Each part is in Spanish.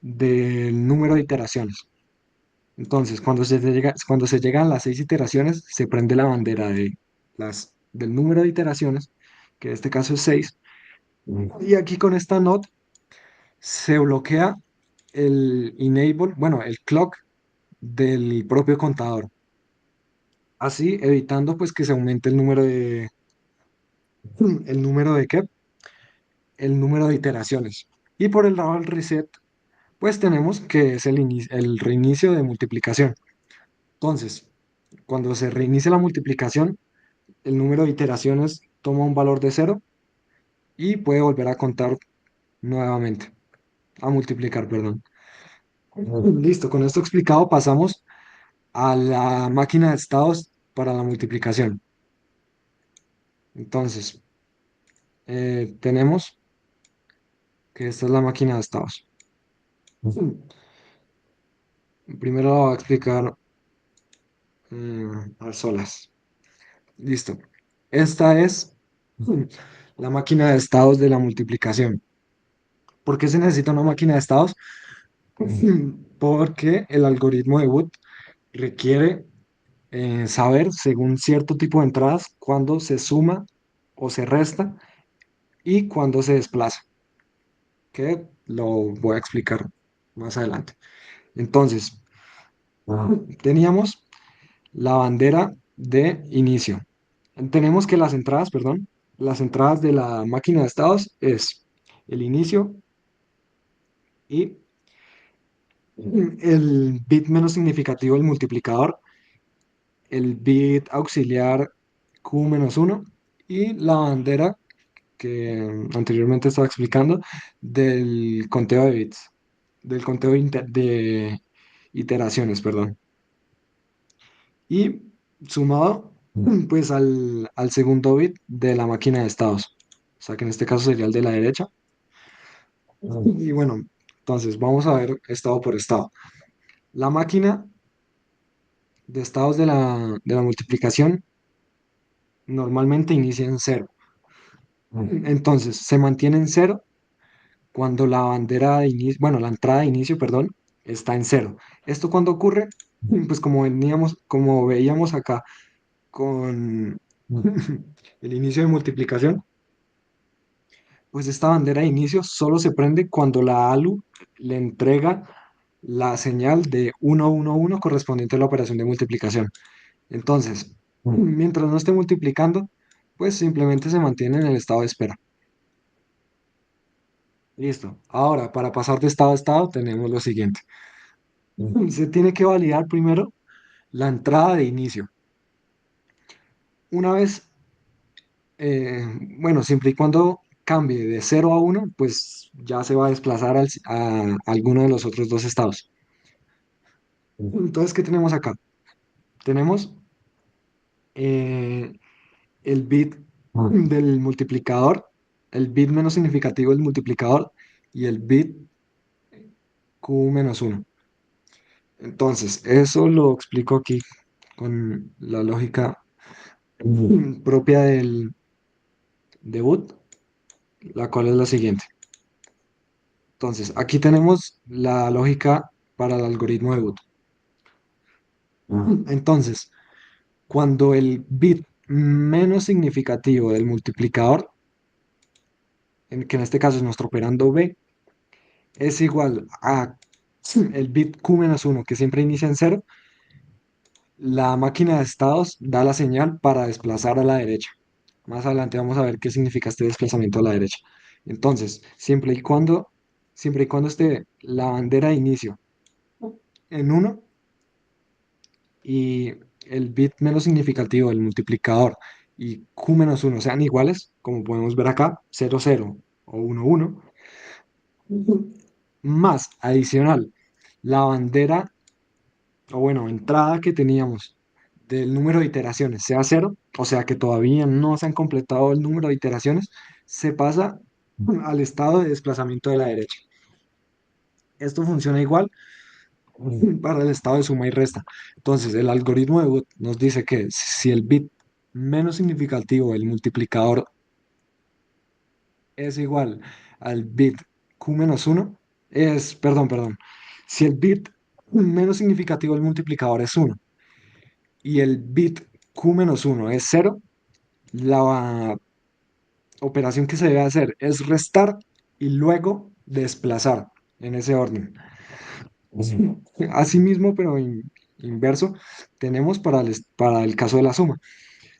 del número de iteraciones. Entonces, cuando se llegan las 6 iteraciones, se prende la bandera del número de iteraciones, que en este caso es 6. Y aquí con esta NOT se bloquea el enable, bueno, el clock del propio contador. Así evitando pues que se aumente el número de ¿qué? El número de iteraciones. Y por el lado del reset, pues tenemos que es el reinicio de multiplicación. Entonces, cuando se reinicia la multiplicación, el número de iteraciones toma un valor de cero y puede volver a contar nuevamente, a multiplicar, perdón. Listo, con esto explicado pasamos a la máquina de estados para la multiplicación. Entonces, tenemos que esta es la máquina de estados. Primero la voy a explicar a solas. Listo. Esta es la máquina de estados de la multiplicación. ¿Por qué se necesita una máquina de estados? Porque el algoritmo de Wood requiere saber, según cierto tipo de entradas, cuándo se suma o se resta y cuándo se desplaza, que lo voy a explicar más adelante. Entonces, teníamos la bandera de inicio. Tenemos que las entradas, perdón, las entradas de la máquina de estados es el inicio y el bit menos significativo del multiplicador, el bit auxiliar Q-1 y la bandera que anteriormente estaba explicando del conteo de bits, del conteo de iteraciones, perdón. Y sumado pues al segundo bit de la máquina de estados. O sea que en este caso sería el de la derecha. Y bueno, entonces vamos a ver estado por estado. La máquina de estados de la multiplicación normalmente inicia en cero. Entonces se mantiene en cero cuando la bandera de inicio, bueno, la entrada de inicio, perdón, está en cero. ¿Esto cuando ocurre? Pues como veíamos acá con el inicio de multiplicación, pues esta bandera de inicio solo se prende cuando la ALU le entrega la señal de 111 correspondiente a la operación de multiplicación. Entonces, mientras no esté multiplicando, pues simplemente se mantiene en el estado de espera. Listo. Ahora, para pasar de estado a estado, tenemos lo siguiente. Se tiene que validar primero la entrada de inicio. Una vez, bueno, siempre y cuando cambie de 0 a 1, pues ya se va a desplazar a alguno de los otros dos estados. Entonces, ¿qué tenemos acá? Tenemos eh, el bit del multiplicador, el bit menos significativo del multiplicador y el bit Q-1. Entonces, eso lo explico aquí con la lógica propia del debut, la cual es la siguiente. Entonces, aquí tenemos la lógica para el algoritmo de boot. Entonces, cuando el bit menos significativo del multiplicador, que en este caso es nuestro operando b, es igual a el bit q-1, que siempre inicia en cero, la máquina de estados da la señal para desplazar a la derecha. Más adelante vamos a ver qué significa este desplazamiento a la derecha. Entonces, siempre y cuando esté la bandera de inicio en uno y el bit menos significativo del multiplicador y q-1 sean iguales, como podemos ver acá, 0, 0 o 1, 1, más adicional la bandera, o bueno, entrada que teníamos del número de iteraciones sea cero, o sea que todavía no se han completado el número de iteraciones, se pasa al estado de desplazamiento de la derecha. Esto funciona igual para el estado de suma y resta. Entonces, el algoritmo de Booth nos dice que si el bit menos significativo del multiplicador es igual al bit q-1, perdón, si el bit menos significativo del multiplicador es uno y el bit q-1 es cero, la operación que se debe hacer es restar y luego desplazar en ese orden. Asimismo, pero inverso, tenemos para el caso de la suma.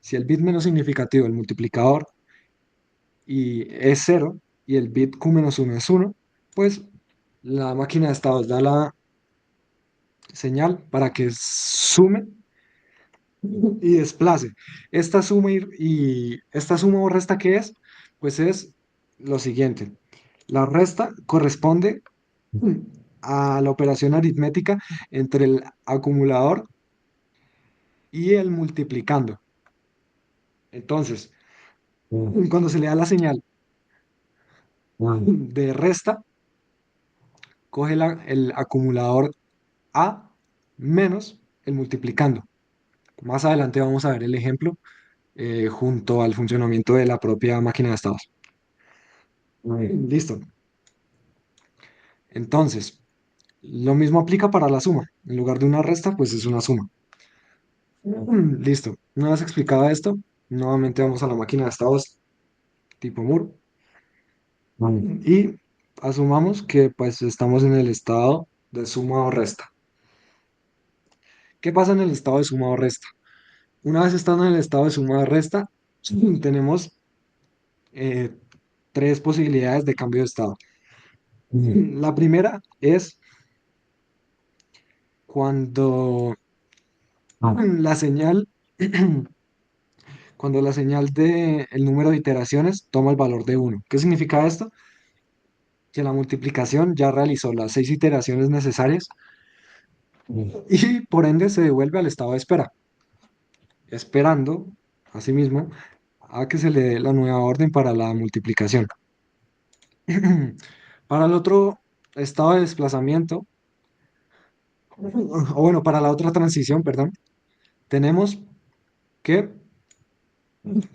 Si el bit menos significativo del multiplicador es cero y el bit q-1 es uno, pues la máquina de estados da la señal para que sume y desplace. Esta suma o resta, ¿qué es? Pues es lo siguiente. La resta corresponde a la operación aritmética entre el acumulador y el multiplicando. Entonces, cuando se le da la señal de resta, coge el acumulador A menos el multiplicando. Más adelante vamos a ver el ejemplo junto al funcionamiento de la propia máquina de estados. Listo. Entonces, lo mismo aplica para la suma. En lugar de una resta, pues es una suma. Listo. Una vez explicado esto, nuevamente vamos a la máquina de estados tipo Moore y asumamos que pues estamos en el estado de suma o resta. ¿Qué pasa en el estado de suma o resta? Una vez estando en el estado de suma o resta, tenemos eh, tres posibilidades de cambio de estado. La primera es cuando la señal, cuando la señal de el número de iteraciones toma el valor de uno. ¿Qué significa esto? Que la multiplicación ya realizó las 6 iteraciones necesarias y por ende se devuelve al estado de espera, esperando, asimismo, a que se le dé la nueva orden para la multiplicación. Para el otro estado de desplazamiento, o bueno, para la otra transición, perdón, tenemos que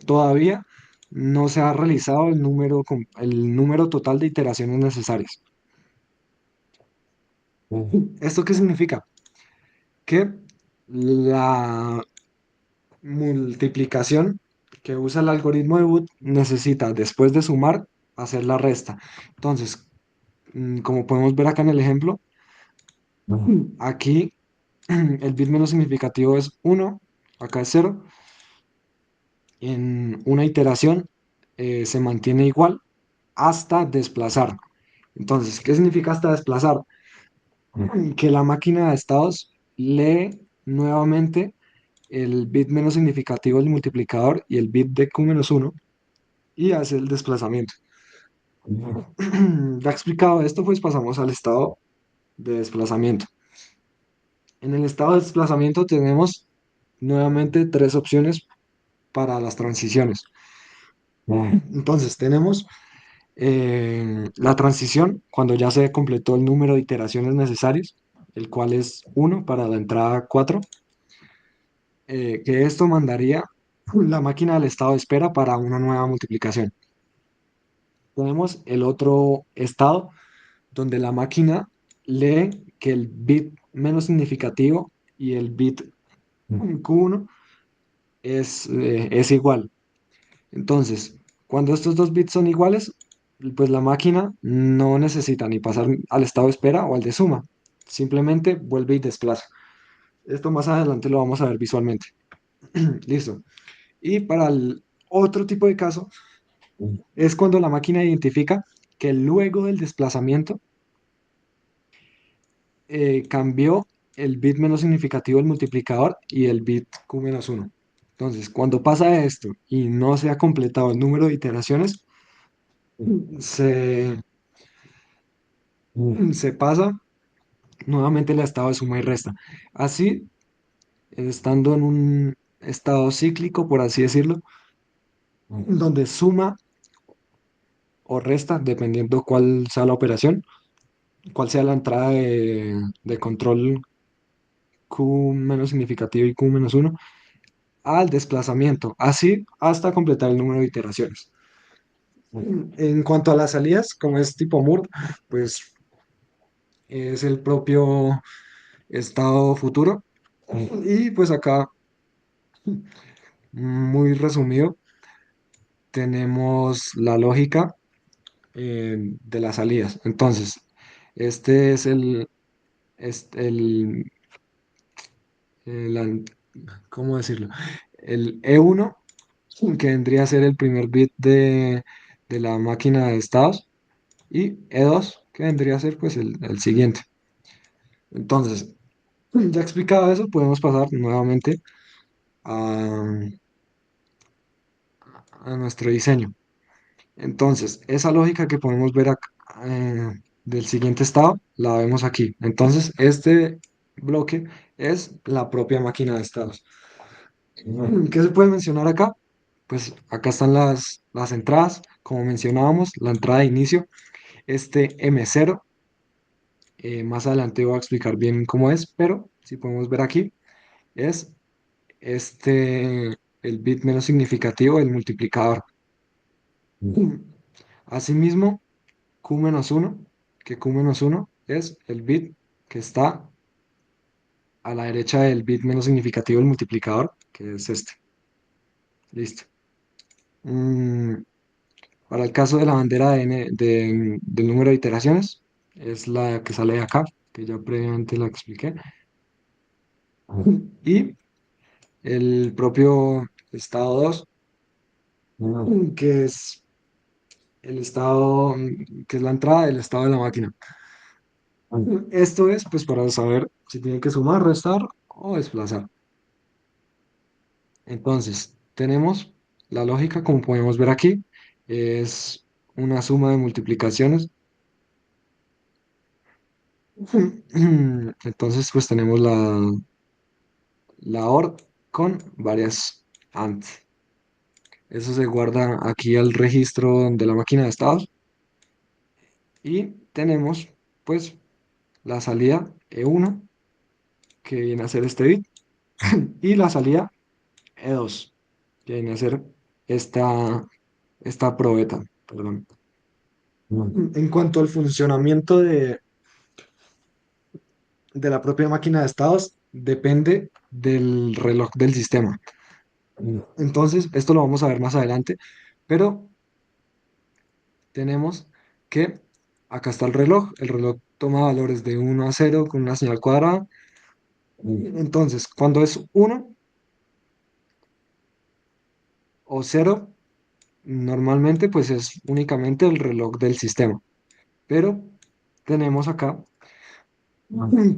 todavía no se ha realizado el número total de iteraciones necesarias. ¿Esto qué significa? Que la multiplicación que usa el algoritmo de Booth necesita, después de sumar, hacer la resta. Entonces, como podemos ver acá en el ejemplo, aquí el bit menos significativo es uno, acá es cero. En una iteración se mantiene igual hasta desplazar. Entonces, ¿qué significa hasta desplazar? Que la máquina de estados lee nuevamente el bit menos significativo del multiplicador y el bit de q-1 y hace el desplazamiento. Ya explicado esto, pues pasamos al estado de desplazamiento. En el estado de desplazamiento tenemos nuevamente tres opciones para las transiciones. Entonces tenemos la transición cuando ya se completó el número de iteraciones necesarias, el cual es uno para la entrada 4, que esto mandaría la máquina al estado de espera para una nueva multiplicación. Tenemos el otro estado donde la máquina lee que el bit menos significativo y el bit Q1 es igual. Entonces, cuando estos dos bits son iguales, pues la máquina no necesita ni pasar al estado de espera o al de suma. Simplemente vuelve y desplaza. Esto más adelante lo vamos a ver visualmente. Listo. Y para el otro tipo de caso es cuando la máquina identifica que luego del desplazamiento cambió el bit menos significativo del multiplicador y el bit q-1. Entonces, cuando pasa esto y no se ha completado el número de iteraciones, se, se pasa nuevamente el estado de suma y resta. Así, estando en un estado cíclico, por así decirlo, donde suma o resta, dependiendo cuál sea la operación, cuál sea la entrada de control Q menos significativo y Q-1, al desplazamiento, así hasta completar el número de iteraciones. En cuanto a las salidas, como es tipo Moore, pues es el propio estado futuro. Y pues acá, muy resumido, tenemos la lógica de las salidas. Entonces, este es el, el an- ¿cómo decirlo? El E1, que vendría a ser el primer bit de la máquina de estados, y E2, que vendría a ser pues el siguiente. Entonces, ya explicado eso, podemos pasar nuevamente a, a nuestro diseño. Entonces, esa lógica que podemos ver acá, del siguiente estado, la vemos aquí. Entonces, este bloque es la propia máquina de estados. ¿Qué se puede mencionar acá? Pues acá están las entradas, como mencionábamos, la entrada de inicio, este M0, más adelante voy a explicar bien cómo es, pero si podemos ver aquí, es el bit menos significativo del multiplicador. Asimismo, Q-1, que Q-1 es el bit que está a la derecha del bit menos significativo del multiplicador, que es este. Listo. Mm, para el caso de la bandera del número de iteraciones, es la que sale de acá, que ya previamente la expliqué. Y el propio estado 2, que es el estado, que es la entrada del estado de la máquina. Esto es pues para saber si tiene que sumar, restar o desplazar. Entonces, tenemos la lógica, como podemos ver aquí, es una suma de multiplicaciones. Entonces, pues tenemos la OR con varias AND. Eso se guarda aquí al registro de la máquina de estados. Y tenemos, pues, la salida E1, que viene a ser este bit, y la salida E2, que viene a ser esta probeta, perdón. En cuanto al funcionamiento de la propia máquina de estados, depende del reloj del sistema. Entonces, esto lo vamos a ver más adelante, pero tenemos que acá está el reloj toma valores de 1 a 0 con una señal cuadrada. Entonces, cuando es 1 o 0, normalmente pues es únicamente el reloj del sistema, pero tenemos acá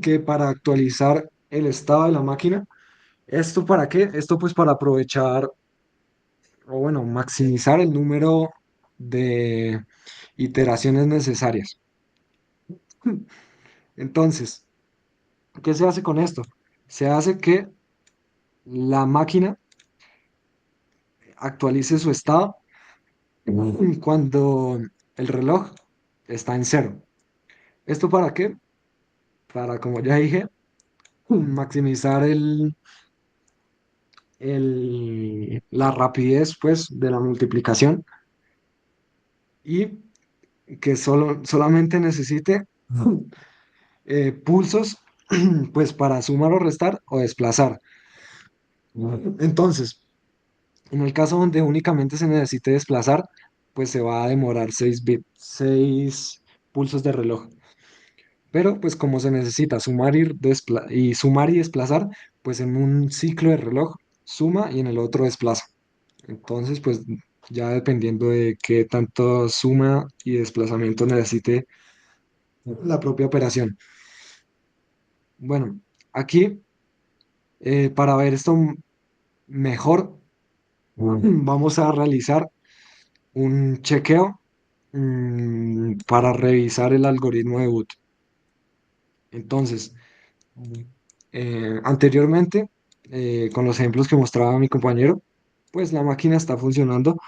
que para actualizar el estado de la máquina, ¿esto para qué? Esto pues para aprovechar o bueno, maximizar el número de iteraciones necesarias. Entonces, ¿qué se hace con esto? Se hace que la máquina actualice su estado cuando el reloj está en 0. ¿Esto para qué? Para, como ya dije, maximizar la rapidez pues, de la multiplicación y que solamente necesite pulsos pues para sumar o restar o desplazar. Entonces, en el caso donde únicamente se necesite desplazar, pues se va a demorar 6 pulsos de reloj. Pero pues como se necesita sumar y desplazar, pues en un ciclo de reloj suma y en el otro desplaza. Entonces, pues ya dependiendo de qué tanto suma y desplazamiento necesite la propia operación. Bueno, aquí para ver esto mejor, vamos a realizar un chequeo para revisar el algoritmo de boot. Entonces, anteriormente, con los ejemplos que mostraba mi compañero, pues la máquina está funcionando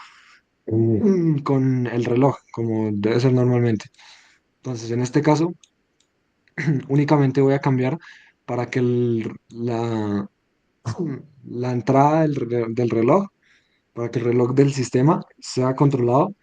con el reloj, como debe ser normalmente. Entonces, en este caso, únicamente voy a cambiar para que la entrada del reloj, para que el reloj del sistema sea controlado